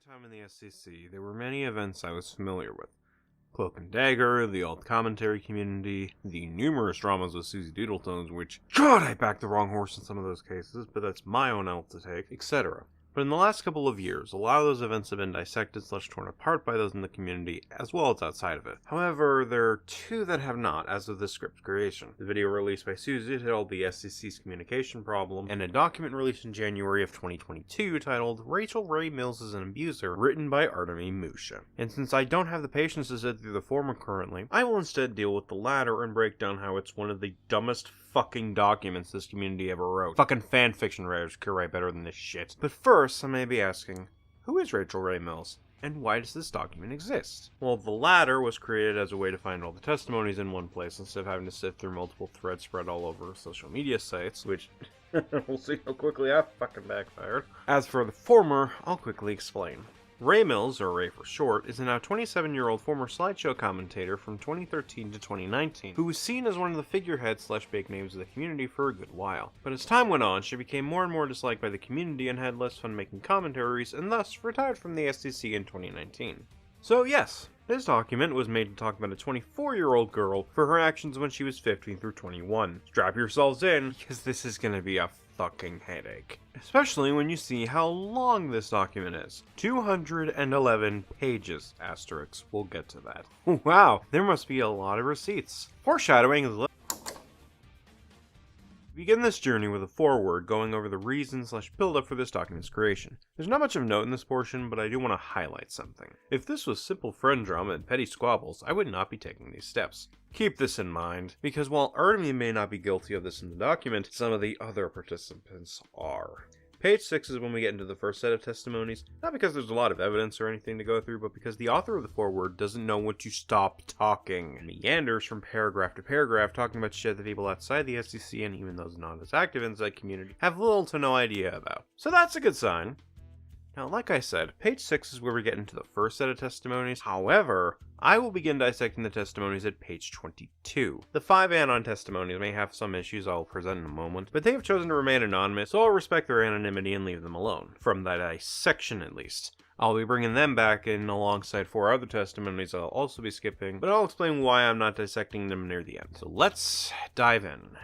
time in the SCC, there were many events I was familiar with. Cloak and Dagger, the alt commentary community, the numerous dramas with Susie doodletones, which, God, I backed the wrong horse in some of those cases, but that's my own L to take, etc. But in the last couple of years, a lot of those events have been dissected / torn apart by those in the community, as well as outside of it. However, there are two that have not, as of this script creation. The video released by Susie titled The SCC's Communication Problem, and a document released in January of 2022 titled Rachel Rae Mills is an Abuser, written by Artem Musha. And since I don't have the patience to sit through the former currently, I will instead deal with the latter and break down how it's one of the dumbest fucking documents this community ever wrote. Fucking fanfiction writers could write better than this shit. But first, I may be asking, who is Rachel Rae Mills? And why does this document exist? Well, the latter was created as a way to find all the testimonies in one place instead of having to sift through multiple threads spread all over social media sites, which we'll see how quickly that fucking backfired. As for the former, I'll quickly explain. Rae Mills, or Rae for short, is a now 27-year-old former slideshow commentator from 2013 to 2019, who was seen as one of the figureheads / big names of the community for a good while. But as time went on, she became more and more disliked by the community and had less fun making commentaries, and thus retired from the SCC in 2019. So yes, this document was made to talk about a 24-year-old girl for her actions when she was 15 through 21. Strap yourselves in, because this is gonna be a fucking headache. Especially when you see how long this document is. 211 pages, asterisks. We'll get to that. Wow, there must be a lot of receipts. Foreshadowing is begin this journey with a foreword going over the reasons / build-up for this document's creation. There's not much of note in this portion, but I do want to highlight something. If this was simple friend drama and petty squabbles, I would not be taking these steps. Keep this in mind, because while Artem may not be guilty of this in the document, some of the other participants are. Page 6 is when we get into the first set of testimonies, not because there's a lot of evidence or anything to go through, but because the author of the foreword doesn't know when to stop talking, and meanders from paragraph to paragraph talking about shit that people outside the SCC and even those not as active in the community have little to no idea about. So that's a good sign. Now, like I said, page 6 is where we get into the first set of testimonies. However, I will begin dissecting the testimonies at page 22. The 5 anon testimonies may have some issues I'll present in a moment, but they have chosen to remain anonymous, so I'll respect their anonymity and leave them alone. From that dissection, at least. I'll be bringing them back in alongside 4 other testimonies I'll also be skipping, but I'll explain why I'm not dissecting them near the end. So let's dive in.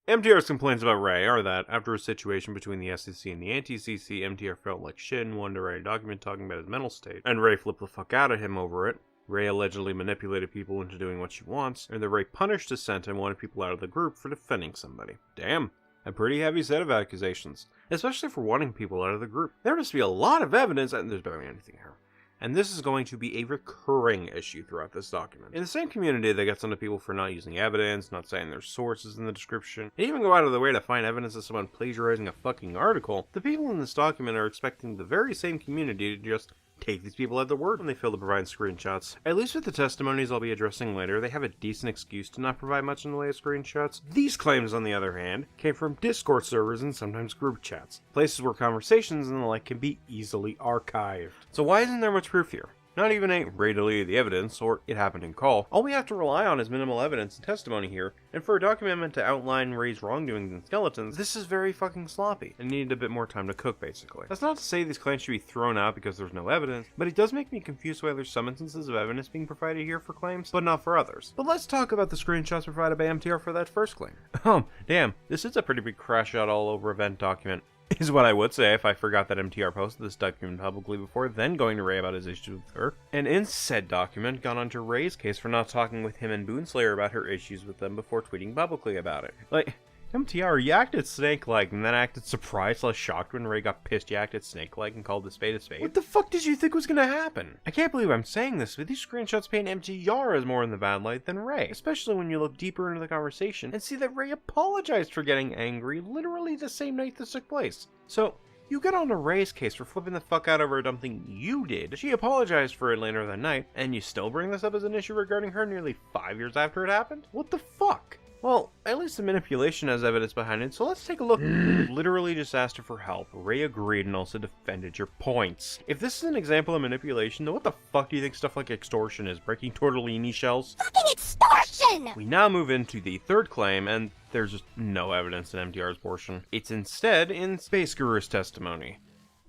MTR's complaints about Rae are that, after a situation between the SCC and the anti-CC, MTR felt like shit and wanted to write a document talking about his mental state, and Rae flipped the fuck out at him over it. Rae allegedly manipulated people into doing what she wants, and that Rae punished dissent and wanted people out of the group for defending somebody. Damn, a pretty heavy set of accusations, especially for wanting people out of the group. There must be a lot of evidence, and there's barely anything here. And this is going to be a recurring issue throughout this document. In the same community that gets onto people for not using evidence, not citing their sources in the description, and even go out of their way to find evidence of someone plagiarizing a fucking article, the people in this document are expecting the very same community to just take these people at their word when they fail to provide screenshots. At least with the testimonies I'll be addressing later, they have a decent excuse to not provide much in the way of screenshots. These claims, on the other hand, came from Discord servers and sometimes group chats, places where conversations and the like can be easily archived. So why isn't there much proof here? Not even a Rae deleted the evidence, or it happened in call. All we have to rely on is minimal evidence and testimony here, and for a document meant to outline Rae's wrongdoings and skeletons, this is very fucking sloppy, and needed a bit more time to cook, basically. That's not to say these claims should be thrown out because there's no evidence, but it does make me confused why there's some instances of evidence being provided here for claims, but not for others. But let's talk about the screenshots provided by MTR for that first claim. Damn, this is a pretty big crash out all over event document. Is what I would say if I forgot that MTR posted this document publicly before then going to Rae about his issues with her. And in said document, got onto Rae's case for not talking with him and Boonslayer about her issues with them before tweeting publicly about it. Like, MTR, you acted snake-like and then acted surprised / shocked when Rae got pissed you acted snake-like and called the spade a spade. What the fuck did you think was gonna happen? I can't believe I'm saying this, but these screenshots paint MTR as more in the bad light than Rae, especially when you look deeper into the conversation and see that Rae apologized for getting angry literally the same night this took place. So, you get onto Rae's case for flipping the fuck out over something you did. She apologized for it later that night, and you still bring this up as an issue regarding her nearly 5 years after it happened? What the fuck? Well, at least the manipulation has evidence behind it, so let's take a look. Literally just asked her for help. Rae agreed and also defended your points. If this is an example of manipulation, then what the fuck do you think stuff like extortion is? Breaking tortellini shells? Fucking extortion! We now move into the third claim, and there's just no evidence in MTR's portion. It's instead in Space Guru's testimony.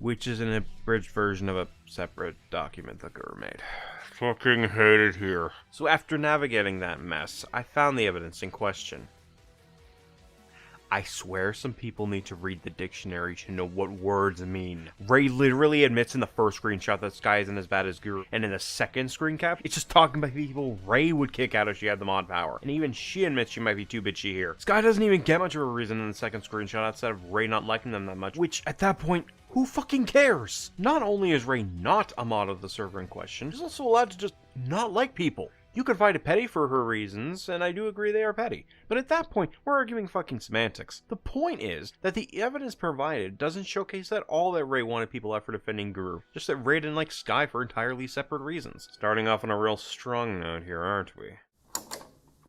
which is an abridged version of a separate document that Guru made. Fucking hate it here. So after navigating that mess, I found the evidence in question. I swear some people need to read the dictionary to know what words mean. Rae literally admits in the first screenshot that Sky isn't as bad as Guru, and in the second screen cap, it's just talking about people Rae would kick out if she had the mod power. And even she admits she might be too bitchy here. Sky doesn't even get much of a reason in the second screenshot outside of Rae not liking them that much, which at that point, who fucking cares? Not only is Rae not a mod of the server in question, she's also allowed to just not like people. You could find a petty for her reasons, and I do agree they are petty. But at that point, we're arguing fucking semantics. The point is that the evidence provided doesn't showcase at all that Rae wanted people out for defending Guru, just that Rae didn't like Sky for entirely separate reasons. Starting off on a real strong note here, aren't we?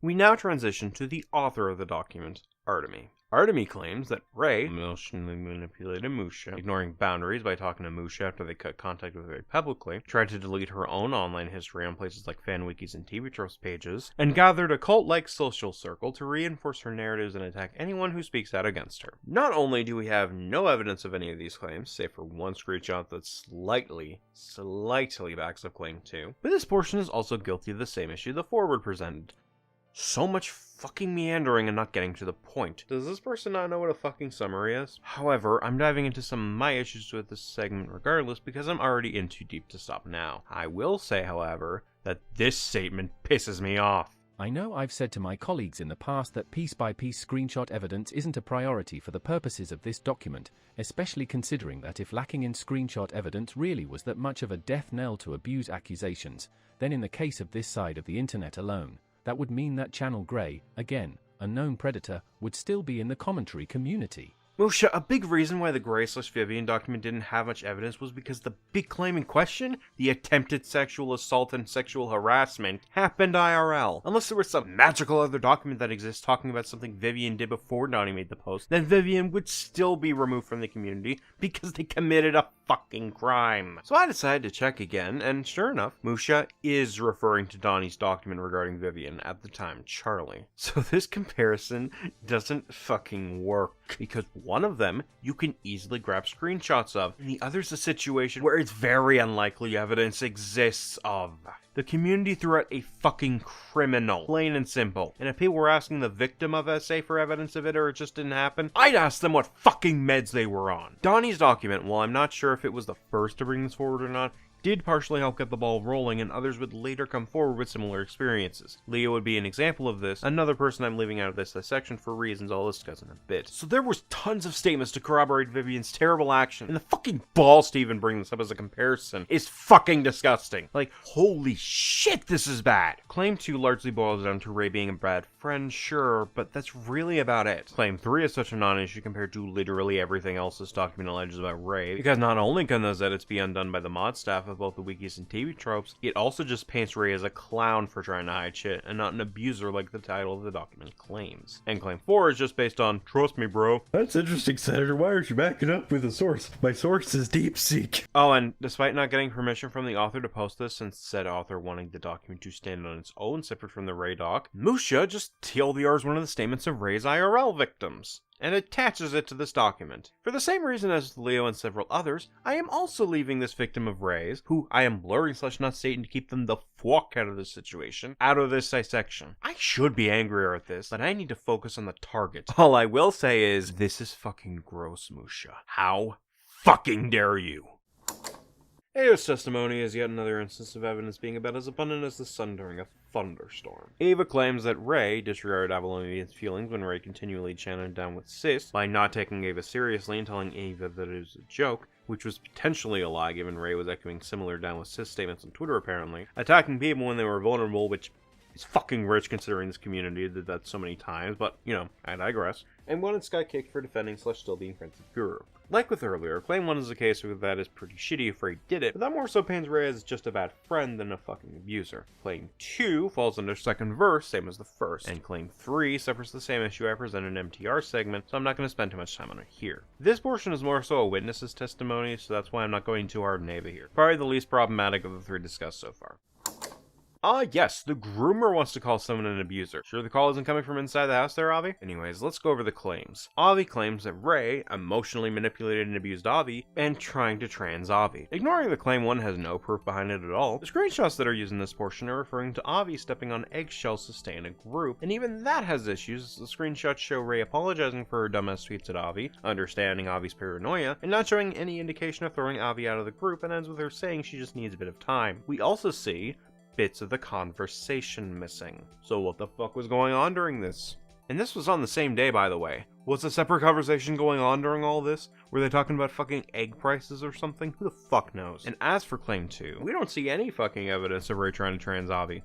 We now transition to the author of the document, Artem. Artem claims that Rae emotionally manipulated Musha, ignoring boundaries by talking to Musha after they cut contact with Rae publicly, tried to delete her own online history on places like fan wikis and TV tropes pages, and gathered a cult-like social circle to reinforce her narratives and attack anyone who speaks out against her. Not only do we have no evidence of any of these claims, save for one screenshot that slightly backs up claim 2, but this portion is also guilty of the same issue the Foreword presented. So much fucking meandering and not getting to the point. Does this person not know what a fucking summary is? However, I'm diving into some of my issues with this segment regardless because I'm already in too deep to stop now. I will say, however, that this statement pisses me off. I know I've said to my colleagues in the past that piece-by-piece screenshot evidence isn't a priority for the purposes of this document, especially considering that if lacking in screenshot evidence really was that much of a death knell to abuse accusations, then in the case of this side of the internet alone, that would mean that Channel Grey, again, a known predator, would still be in the commentary community. Musha, a big reason why the Grey/Vivian document didn't have much evidence was because the big claim in question, the attempted sexual assault and sexual harassment, happened IRL. Unless there was some magical other document that exists talking about something Vivian did before Donnie made the post, then Vivian would still be removed from the community because they committed a fucking crime. So I decided to check again, and sure enough, Musha is referring to Donnie's document regarding Vivian, at the time Charlie. So this comparison doesn't fucking work, because one of them you can easily grab screenshots of, and the other's a situation where it's very unlikely evidence exists of. The community threw out a fucking criminal, plain and simple. And if people were asking the victim of SA for evidence of it or it just didn't happen, I'd ask them what fucking meds they were on. Donnie's document, while I'm not sure if it was the first to bring this forward or not, did partially help get the ball rolling, and others would later come forward with similar experiences. Leo would be an example of this, another person I'm leaving out of this section for reasons I'll discuss in a bit. So there was tons of statements to corroborate Vivian's terrible action, and the fucking balls to even bring this up as a comparison is fucking disgusting. Like, holy shit, this is bad! Claim 2 largely boils down to Rae being a bad friend, sure, but that's really about it. Claim 3 is such a non-issue compared to literally everything else this document alleges about Rae, because not only can those edits be undone by the mod staff of both the wikis and TV tropes, it also just paints Rae as a clown for trying to hide shit, and not an abuser like the title of the document claims. And Claim 4 is just based on, trust me bro. That's interesting, Senator. Why aren't you backing up with a source? My source is DeepSeek. Oh, and despite not getting permission from the author to post this, and said author wanting the document to stand on its own separate from the Rae doc, Musha just TLDRs one of the statements of Rae's IRL victims, and attaches it to this document. For the same reason as Leo and several others, I am also leaving this victim of Rae's, who I am blurring / not stating to keep them the fuck out of this situation, out of this dissection. I should be angrier at this, but I need to focus on the target. All I will say is, this is fucking gross, Musha. How fucking dare you? Ava's testimony is yet another instance of evidence being about as abundant as the sun during a thunderstorm. Ava claims that Rae disregarded Avalonian's feelings when Rae continually chanted down with Sis by not taking Ava seriously and telling Ava that it was a joke, which was potentially a lie given Rae was echoing similar down with Sis statements on Twitter apparently, attacking people when they were vulnerable, which is fucking rich considering this community did that so many times, but, you know, I digress, and wanted Sky kicked for defending / still being friends with Guru. Like with earlier, Claim 1 is a case where that is pretty shitty if Rae did it, but that more so paints Rae as just a bad friend than a fucking abuser. Claim 2 falls under second verse, same as the first, and Claim 3 suffers the same issue I presented in MTR segment, so I'm not going to spend too much time on it here. This portion is more so a witness's testimony, so that's why I'm not going too hard on Ava here. Probably the least problematic of the three discussed so far. Yes, the groomer wants to call someone an abuser. Sure the call isn't coming from inside the house there, Avi? Anyways, let's go over the claims. Avi claims that Rae emotionally manipulated and abused Avi and trying to trans Avi. Ignoring the claim one has no proof behind it at all, the screenshots that are used in this portion are referring to Avi stepping on eggshells to stay in a group, and even that has issues. The screenshots show Rae apologizing for her dumbass tweets at Avi, understanding Avi's paranoia, and not showing any indication of throwing Avi out of the group, and ends with her saying she just needs a bit of time. We also see bits of the conversation missing. So what the fuck was going on during this? And this was on the same day, by the way. Was a separate conversation going on during all this? Were they talking about fucking egg prices or something? Who the fuck knows? And as for claim 2, we don't see any fucking evidence of Rae trying to trans Avi.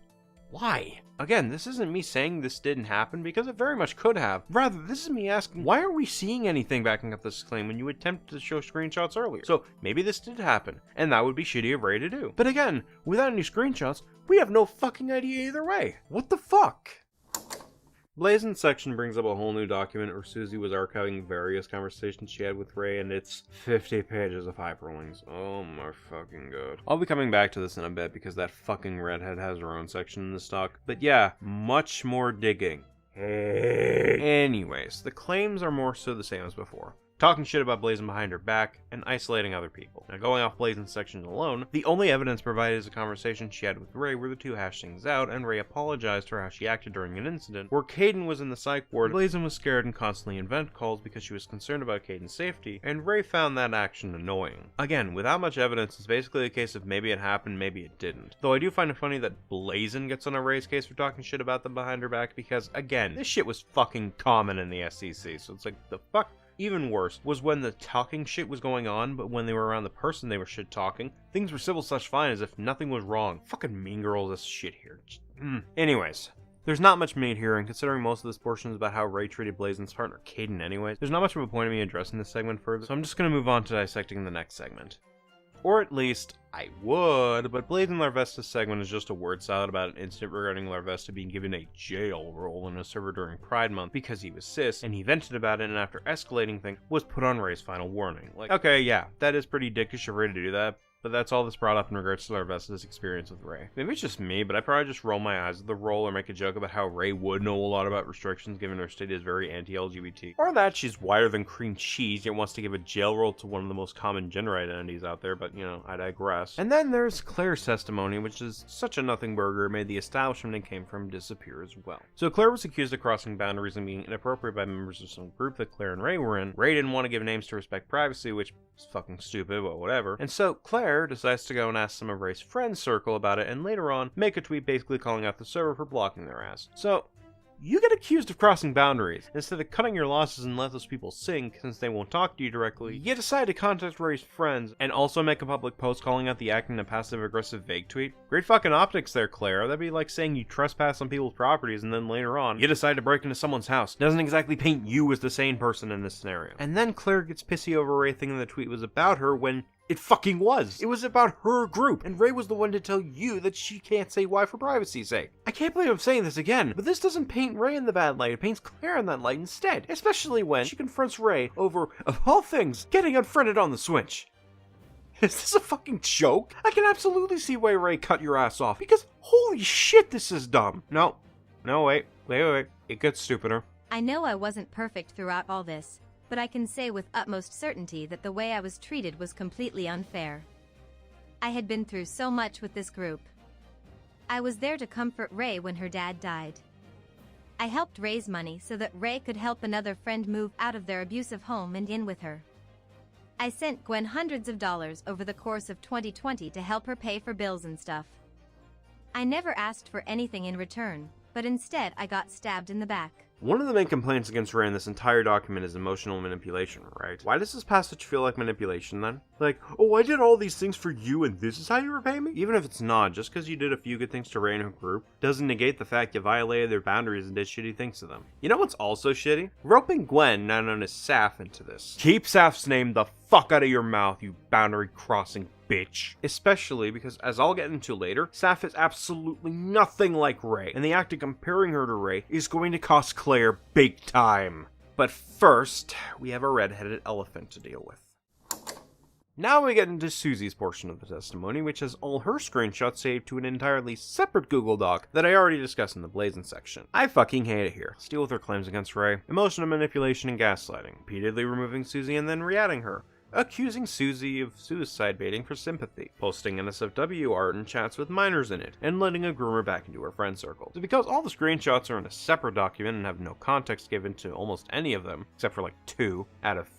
Why? Again, this isn't me saying this didn't happen, because it very much could have. Rather, this is me asking, why are we seeing anything backing up this claim when you attempted to show screenshots earlier? So, maybe this did happen, and that would be shitty of Rae to do. But again, without any screenshots, we have no fucking idea either way. What the fuck? Blazin's section brings up a whole new document where Susie was archiving various conversations she had with Rae, and it's 50 pages of hyperlinks. Oh my fucking god. I'll be coming back to this in a bit because that fucking redhead has her own section in this doc. But yeah, much more digging. Anyways, the claims are more so the same as before. Talking shit about Blazin behind her back, and isolating other people. Now, going off Blazin's section alone, the only evidence provided is a conversation she had with Rae where the two hashed things out, and Rae apologized for how she acted during an incident where Kaden was in the psych ward. Blazin was scared and constantly in vent calls because she was concerned about Kaden's safety, and Rae found that action annoying. Again, without much evidence, it's basically a case of maybe it happened, maybe it didn't. Though I do find it funny that Blazin gets on a Rae's case for talking shit about them behind her back because, again, this shit was fucking common in the SEC, so it's like, the fuck? Even worse was when the talking shit was going on, but when they were around the person they were shit talking, things were civil/fine as if nothing was wrong. Fucking Mean Girls this shit here. Anyways, there's not much meat here, and considering most of this portion is about how Rae treated Blazin's partner Kaden anyways, there's not much of a point of me addressing this segment further, so I'm just gonna move on to dissecting the next segment. Or at least, I would, but Blazin and Larvesta's segment is just a word salad about an incident regarding Larvesta being given a jail role in a server during Pride Month because he was cis, and he vented about it, and after escalating things, was put on Rae's final warning. Like, okay, yeah, that is pretty dickish of Rae to do that, but that's all that's brought up in regards to Larvesta's experience with Rae. Maybe it's just me, but I probably just roll my eyes at the role or make a joke about how Rae would know a lot about restrictions given her state is very anti-LGBT. Or that she's whiter than cream cheese yet wants to give a jail role to one of the most common gender identities out there, but you know, I digress. And then there's Claire's testimony, which is such a nothing burger, it made the establishment it came from disappear as well. So Claire was accused of crossing boundaries and being inappropriate by members of some group that Claire and Rae were in. Rae didn't want to give names to respect privacy, which is fucking stupid, but whatever. And so Claire decides to go and ask some of Rae's friends circle about it, and later on make a tweet basically calling out the server for blocking their ass. So you get accused of crossing boundaries. Instead of cutting your losses and let those people sink since they won't talk to you directly, you decide to contact Rae's friends and also make a public post calling out the act in a passive-aggressive vague tweet. Great fucking optics there, Claire. That'd be like saying you trespass on people's properties and then later on you decide to break into someone's house. Doesn't exactly paint you as the sane person in this scenario. And then Claire gets pissy over Rae thinking the tweet was about her when it fucking was. It was about her group, and Rae was the one to tell you that she can't say why for privacy's sake. I can't believe I'm saying this again, but this doesn't paint Rae in the bad light, it paints Claire in that light instead. Especially when she confronts Rae over, of all things, getting unfriended on the Switch. Is this a fucking joke? I can absolutely see why Rae cut your ass off, because holy shit, this is dumb. No, wait. It gets stupider. I know I wasn't perfect throughout all this, but I can say with utmost certainty that the way I was treated was completely unfair. I had been through so much with this group. I was there to comfort Rae when her dad died. I helped raise money so that Rae could help another friend move out of their abusive home and in with her. I sent Gwen hundreds of dollars over the course of 2020 to help her pay for bills and stuff. I never asked for anything in return, but instead I got stabbed in the back. One of the main complaints against Rae in this entire document is emotional manipulation, right? Why does this passage feel like manipulation then? Like, oh, I did all these things for you and this is how you repay me? Even if it's not, just because you did a few good things to Rae and her group doesn't negate the fact you violated their boundaries and did shitty things to them. You know what's also shitty? Roping Gwen, now known as Saf, into this. Keep Saf's name the fuck out of your mouth, you boundary crossing bitch. Especially because, as I'll get into later, Saf is absolutely nothing like Rae, and the act of comparing her to Rae is going to cost Claire big time. But first, we have a red-headed elephant to deal with. Now we get into Susie's portion of the testimony, which has all her screenshots saved to an entirely separate Google Doc that I already discussed in the Blazin section. I fucking hate it here. Let's deal with her claims against Rae. Emotional manipulation and gaslighting. Repeatedly removing Susie and then re-adding her. Accusing Susie of suicide baiting for sympathy, posting NSFW art and chats with minors in it, and letting a groomer back into her friend circle. So because all the screenshots are in a separate document and have no context given to almost any of them, except for like 2 out of,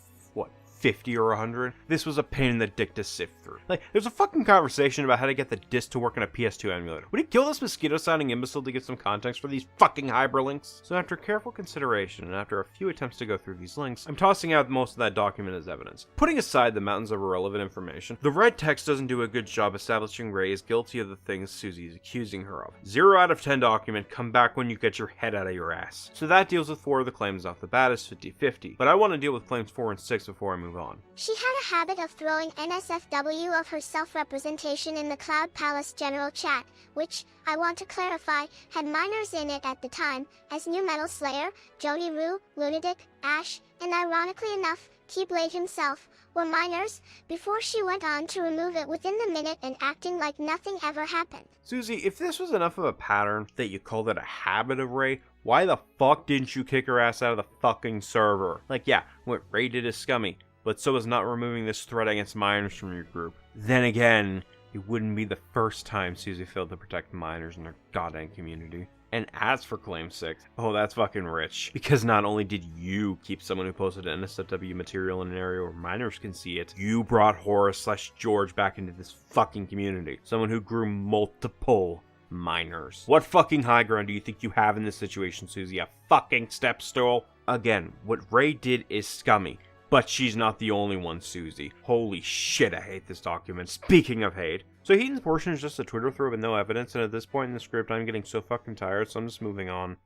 50 or 100, this was a pain in the dick to sift through. Like, there's a fucking conversation about how to get the disc to work on a PS2 emulator. Would he kill this mosquito-sounding imbecile to get some context for these fucking hyperlinks? So after careful consideration, and after a few attempts to go through these links, I'm tossing out most of that document as evidence. Putting aside the mountains of irrelevant information, the red text doesn't do a good job establishing Rae is guilty of the things Susie is accusing her of. 0 out of 10 document, come back when you get your head out of your ass. So that deals with 4 of the claims off the bat as 50-50, but I want to deal with claims 4 and 6 before I move on. She had a habit of throwing NSFW of her self-representation in the Cloud Palace general chat, which, I want to clarify, had minors in it at the time, as New Metal Slayer, Jody Rue, Lunatic, Ash, and ironically enough, Keyblade himself, were minors, before she went on to remove it within the minute and acting like nothing ever happened. Susie, if this was enough of a pattern that you called it a habit of Rae, why the fuck didn't you kick her ass out of the fucking server? Like, yeah, what Rae did is scummy, but so is not removing this threat against minors from your group. Then again, it wouldn't be the first time Susie failed to protect minors in her goddamn community. And as for claim 6, oh, that's fucking rich. Because not only did you keep someone who posted NSFW material in an area where minors can see it, you brought Horus/George back into this fucking community. Someone who grew multiple minors. What fucking high ground do you think you have in this situation, Susie? A fucking step stool? Again, what Rae did is scummy. But she's not the only one, Susie. Holy shit, I hate this document. Speaking of hate. So Heaton's portion is just a Twitter thread with no evidence, and at this point in the script, I'm getting so fucking tired, so I'm just moving on.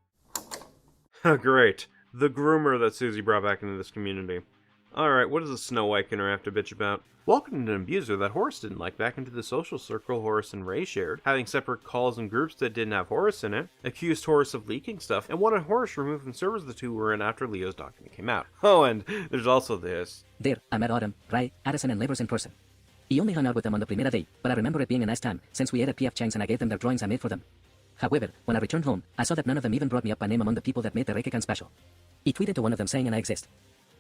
Great. The groomer that Susie brought back into this community. Alright, what does the Snow Whitener have to bitch about? Welcomed an abuser that Horus didn't like back into the social circle Horus and Rae shared, having separate calls and groups that didn't have Horus in it, accused Horus of leaking stuff, and wanted Horus removed from servers the two were in after Leo's document came out. Oh, and there's also this. There, I met Artem, Rae, Addison, and Labors in person. He only hung out with them on the primera day, but I remember it being a nice time, since we ate at PF Chang's and I gave them their drawings I made for them. However, when I returned home, I saw that none of them even brought me up by name among the people that made the Reikakan special. He tweeted to one of them saying, and I exist.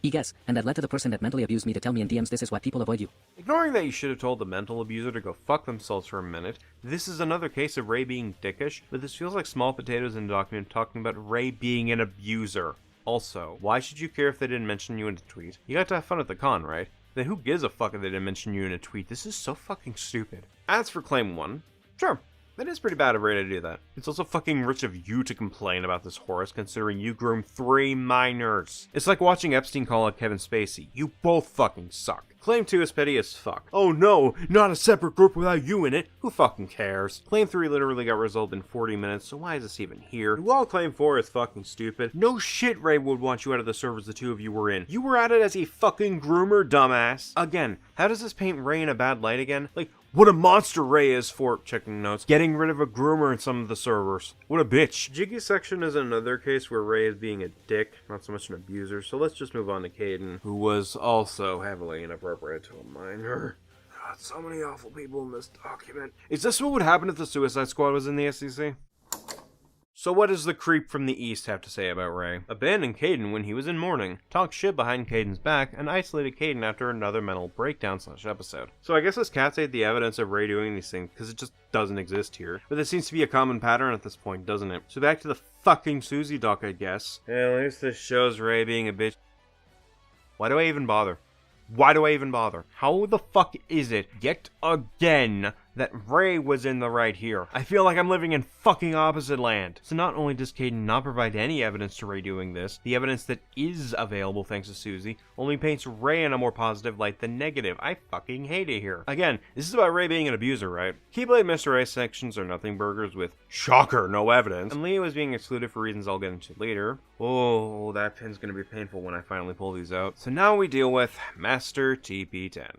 He guessed, and that led to the person that mentally abused me to tell me in DMs this is why people avoid you. Ignoring that you should have told the mental abuser to go fuck themselves for a minute, this is another case of Rae being dickish, but this feels like small potatoes in a document talking about Rae being an abuser. Also, why should you care if they didn't mention you in a tweet? You got to have fun at the con, right? Then who gives a fuck if they didn't mention you in a tweet? This is so fucking stupid. As for claim 1, sure. That is pretty bad of Rae to do that. It's also fucking rich of you to complain about this, Horus, considering you groomed 3 minors. It's like watching Epstein call out Kevin Spacey. You both fucking suck. Claim 2 is petty as fuck. Oh no, not a separate group without you in it. Who fucking cares? Claim 3 literally got resolved in 40 minutes, so why is this even here? While claim 4 is fucking stupid, no shit Rae would want you out of the servers the two of you were in. You were at it as a fucking groomer, dumbass. Again, how does this paint Rae in a bad light again? Like, what a monster Rae is for, checking notes, getting rid of a groomer in some of the servers. What a bitch. Jiggy's section is another case where Rae is being a dick, not so much an abuser, so let's just move on to Kaden, who was also heavily inappropriate to a minor. God, so many awful people in this document. Is this what would happen if the Suicide Squad was in the SEC? So what does the creep from the east have to say about Rae? Abandoned Kaden when he was in mourning, talked shit behind Kaden's back, and isolated Kaden after another mental breakdown/episode. So I guess this cats ate the evidence of Rae doing these things because it just doesn't exist here. But this seems to be a common pattern at this point, doesn't it? So back to the fucking Susie doc, I guess. Yeah, at least this shows Rae being a bitch. Why do I even bother? Why do I even bother? How the fuck is it, yet again, that Rae was in the right here? I feel like I'm living in fucking opposite land. So not only does Kaden not provide any evidence to Rae doing this, the evidence that is available thanks to Susie only paints Rae in a more positive light than negative. I fucking hate it here. Again, this is about Rae being an abuser, right? Keyblade Mr. A sections are nothing burgers with, shocker, no evidence. And Leo is being excluded for reasons I'll get into later. Oh, that pin's gonna be painful when I finally pull these out. So now we deal with Master TP10.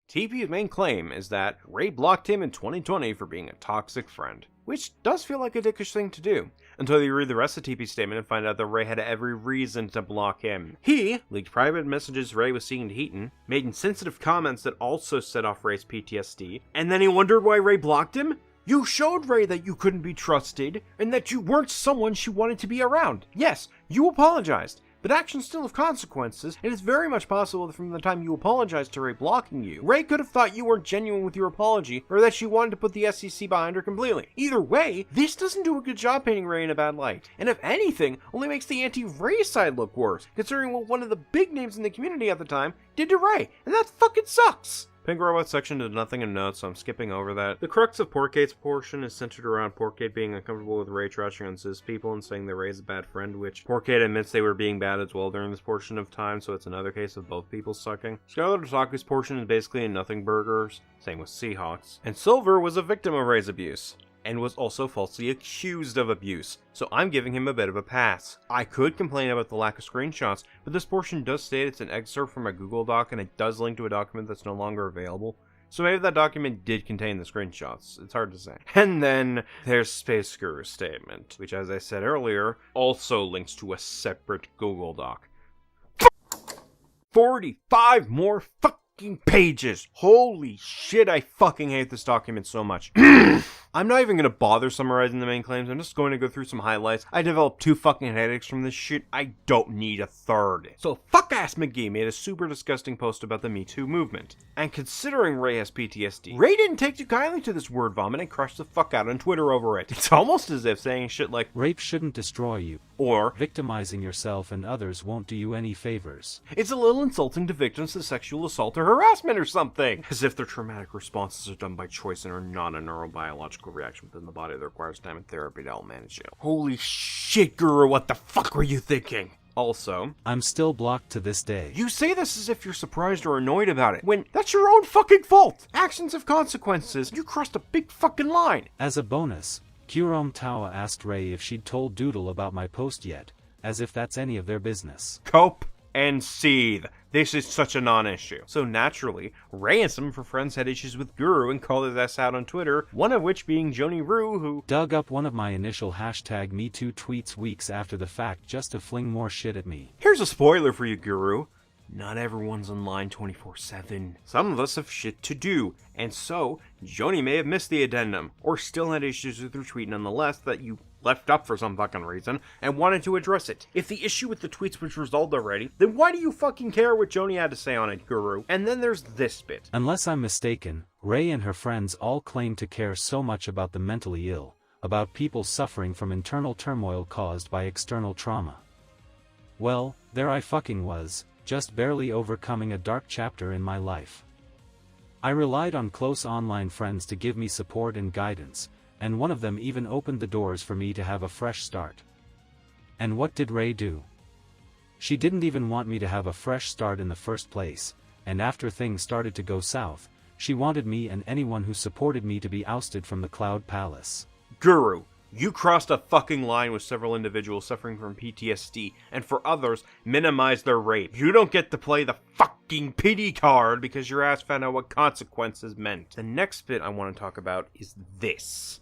TP's main claim is that Rae blocked him in 2020 for being a toxic friend. which does feel like a dickish thing to do, until you read the rest of TP's statement and find out that Rae had every reason to block him. He leaked private messages Rae was seeing to Heaton, made insensitive comments that also set off Rae's PTSD, and then he wondered why Rae blocked him? You showed Rae that you couldn't be trusted, and that you weren't someone she wanted to be around. Yes, you apologized, but actions still have consequences, and it's very much possible that from the time you apologized to Rae blocking you, Rae could have thought you weren't genuine with your apology, or that she wanted to put the SEC behind her completely. Either way, this doesn't do a good job painting Rae in a bad light, and if anything, only makes the anti-Rae side look worse, considering what one of the big names in the community at the time did to Rae, and that fucking sucks! Pink Robot section did nothing in notes, so I'm skipping over that. The crux of Porkate's portion is centered around Porkate being uncomfortable with Rae trashing on cis people and saying that Rae is a bad friend, which Porkate admits they were being bad as well during this portion of time, so it's another case of both people sucking. Skylar Tosaku's portion is basically a nothing burgers, same with Seahawks. And Silver was a victim of Rae's abuse, and was also falsely accused of abuse, so I'm giving him a bit of a pass. I could complain about the lack of screenshots, but this portion does state it's an excerpt from a Google Doc, and it does link to a document that's no longer available, so maybe that document did contain the screenshots. It's hard to say. And then there's Space Guru's statement, which, as I said earlier, also links to a separate Google Doc. 45 more fucking pages! Holy shit, I fucking hate this document so much. I'm not even gonna bother summarizing the main claims, I'm just going to go through some highlights. I developed 2 fucking headaches from this shit, I don't need a third. So fuck-ass McGee made a super disgusting post about the Me Too movement. And considering Rae has PTSD, Rae didn't take too kindly to this word vomit and crushed the fuck out on Twitter over it. It's almost as if saying shit like, Rape shouldn't destroy you, or victimizing yourself and others won't do you any favors. it's a little insulting to victims of sexual assault or harassment or something. As if their traumatic responses are done by choice and are not a neurobiological reaction within the body that requires time and therapy to help manage it. Holy shit, Guru, what the fuck were you thinking? Also, I'm still blocked to this day. you say this as if you're surprised or annoyed about it, when that's your own fucking fault. Actions have consequences. You crossed a big fucking line. As a bonus, Kurom Tawa asked Rae if she'd told Doodle about my post yet, as if that's any of their business. Cope and seethe. This is such a non-issue. So naturally, Rae and some of her friends had issues with Guru and called his ass out on Twitter, one of which being Joni Rue, who dug up one of my initial hashtag MeToo tweets weeks after the fact just to fling more shit at me. Here's a spoiler for you, Guru. Not everyone's online 24/7. Some of us have shit to do, and so, Joni may have missed the addendum, or still had issues with her tweet nonetheless that you left up for some fucking reason, and wanted to address it. If the issue with the tweets was resolved already, then why do you fucking care what Joni had to say on it, Guru? And then there's this bit. Unless I'm mistaken, Rae and her friends all claim to care so much about the mentally ill, about people suffering from internal turmoil caused by external trauma. Well, there I fucking was, just barely overcoming a dark chapter in my life. I relied on close online friends to give me support and guidance, and one of them even opened the doors for me to have a fresh start. And what did Rae do? She didn't even want me to have a fresh start in the first place, and after things started to go south, she wanted me and anyone who supported me to be ousted from the Cloud Palace. Guru, you crossed a fucking line with several individuals suffering from PTSD, and for others, minimize their rape. You don't get to play the fucking pity card because your ass found out what consequences meant. The next bit I want to talk about is this.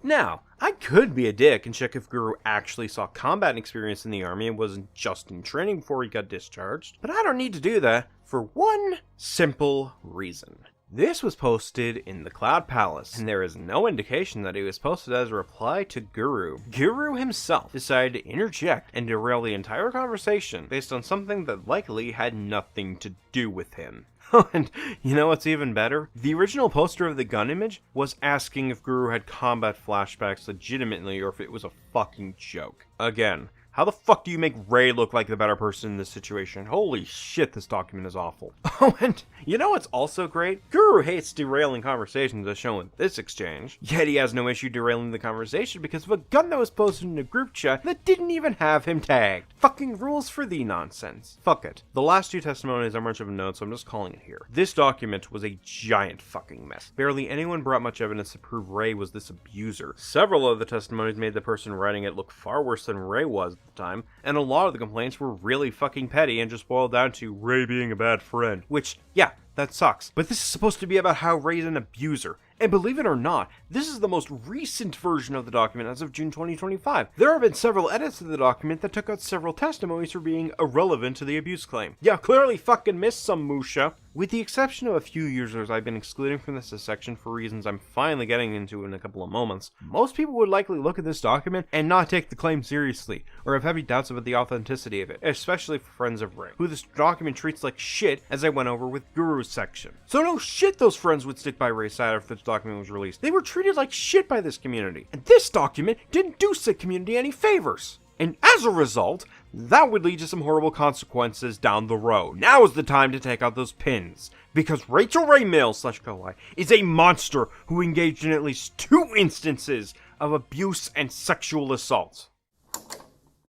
Now, I could be a dick and check if Guru actually saw combat experience in the army and wasn't just in training before he got discharged, but I don't need to do that for one simple reason. This was posted in the Cloud Palace, and there is no indication that it was posted as a reply to Guru. Guru himself decided to interject and derail the entire conversation based on something that likely had nothing to do with him. And you know what's even better? The original poster of the gun image was asking if Guru had combat flashbacks legitimately or if it was a fucking joke. Again, how the fuck do you make Rae look like the better person in this situation? Holy shit, this document is awful. Oh, and you know what's also great? Guru hates derailing conversations as shown in this exchange, yet he has no issue derailing the conversation because of a gun that was posted in a group chat that didn't even have him tagged. Fucking rules for thee nonsense. Fuck it. The last 2 testimonies are much of a note, so I'm just calling it here. This document was a giant fucking mess. Barely anyone brought much evidence to prove Rae was this abuser. Several of the testimonies made the person writing it look far worse than Rae was at the time, and a lot of the complaints were really fucking petty and just boiled down to Rae being a bad friend. Which, yeah, that sucks. But this is supposed to be about how Rae's an abuser, And believe it or not, this is the most recent version of the document as of June 2025. There have been several edits to the document that took out several testimonies for being irrelevant to the abuse claim. Yeah, clearly fucking missed some, Musha. With the exception of a few users I've been excluding from this section for reasons I'm finally getting into in a couple of moments, most people would likely look at this document and not take the claim seriously, or have heavy doubts about the authenticity of it, especially for friends of Rae, who this document treats like shit, as I went over with Guru's section. So no shit those friends would stick by Rae's side after this document was released. They were treated like shit by this community, and this document didn't do said community any favors. And as a result, that would lead to some horrible consequences down the road. Now is the time to take out those pins, because Rachel Rae Kohai is a monster who engaged in at least 2 instances of abuse and sexual assault.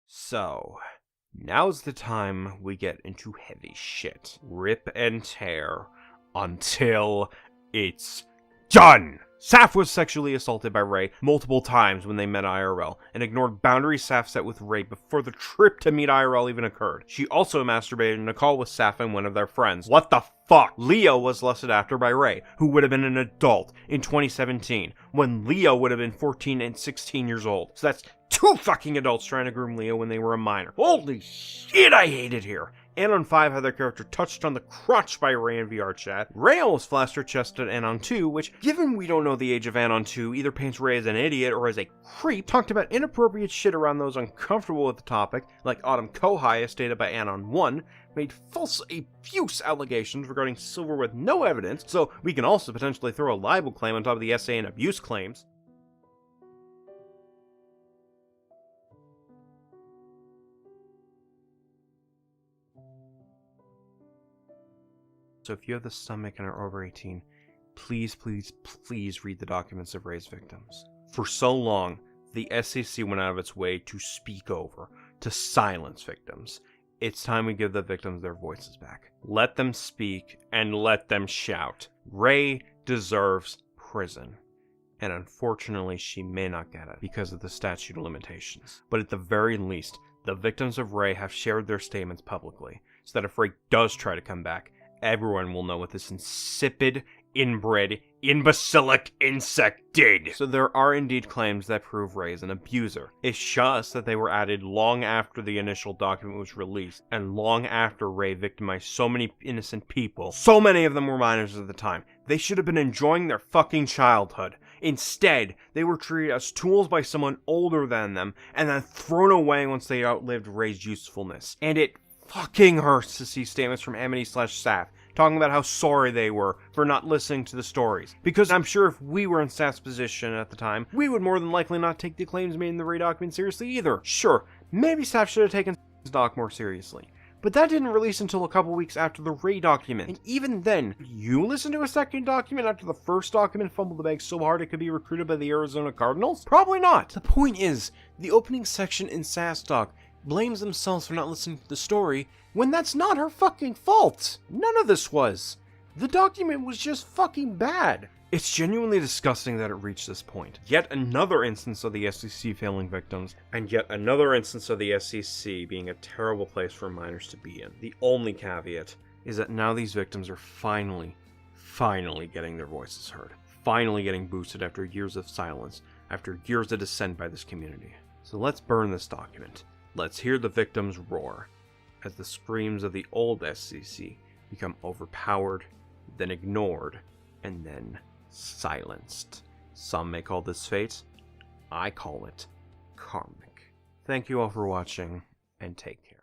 So, now's the time we get into heavy shit. Rip and tear until it's done! Saf was sexually assaulted by Rae multiple times when they met IRL, and ignored boundaries Saf set with Rae before the trip to meet IRL even occurred. She also masturbated in a call with Saf and one of their friends. What the fuck? Leo was lusted after by Rae, who would have been an adult in 2017, when Leo would have been 14 and 16 years old. So that's 2 fucking adults trying to groom Leo when they were a minor. Holy shit, I hate it here. Anon 5 had their character touched on the crotch by Rae in VR chat. Rae almost flashed her chest at Anon 2, which, given we don't know the age of Anon 2, either paints Rae as an idiot or as a creep, talked about inappropriate shit around those uncomfortable with the topic, like Artem Kohai, as stated by Anon 1, made false abuse allegations regarding Silver with no evidence, so we can also potentially throw a libel claim on top of the SA and abuse claims. So if you have the stomach and are over 18, please, please, please read the documents of Rae's victims. For so long, the SEC went out of its way to speak over, to silence victims. It's time we give the victims their voices back. Let them speak and let them shout. Rae deserves prison. And unfortunately, she may not get it because of the statute of limitations. But at the very least, the victims of Rae have shared their statements publicly, so that if Rae does try to come back, everyone will know what this insipid, inbred, imbecilic insect did. So there are indeed claims that prove Rae is an abuser. It's just that they were added long after the initial document was released, and long after Rae victimized so many innocent people. So many of them were minors at the time. They should have been enjoying their fucking childhood. Instead, they were treated as tools by someone older than them, and then thrown away once they outlived Rae's usefulness. And it fucking hurts to see statements from Amity/Saf talking about how sorry they were for not listening to the stories. Because I'm sure if we were in Saf's position at the time, we would more than likely not take the claims made in the Rae document seriously either. Sure, maybe Saf should have taken his doc more seriously, but that didn't release until a couple weeks after the Rae document. And even then, you listen to a second document after the first document fumbled the bag so hard it could be recruited by the Arizona Cardinals? Probably not. The point is, the opening section in Saf's doc blames themselves for not listening to the story, when that's not her fucking fault. None of this was. The document was just fucking bad. It's genuinely disgusting that it reached this point. Yet another instance of the SEC failing victims, and yet another instance of the SEC being a terrible place for minors to be in. The only caveat is that now these victims are finally getting their voices heard. Finally getting boosted after years of silence, after years of dissent by this community. So let's burn this document. Let's hear the victims roar, as the screams of the old SEC become overpowered, then ignored, and then silenced. Some may call this fate. I call it karmic. Thank you all for watching, and take care.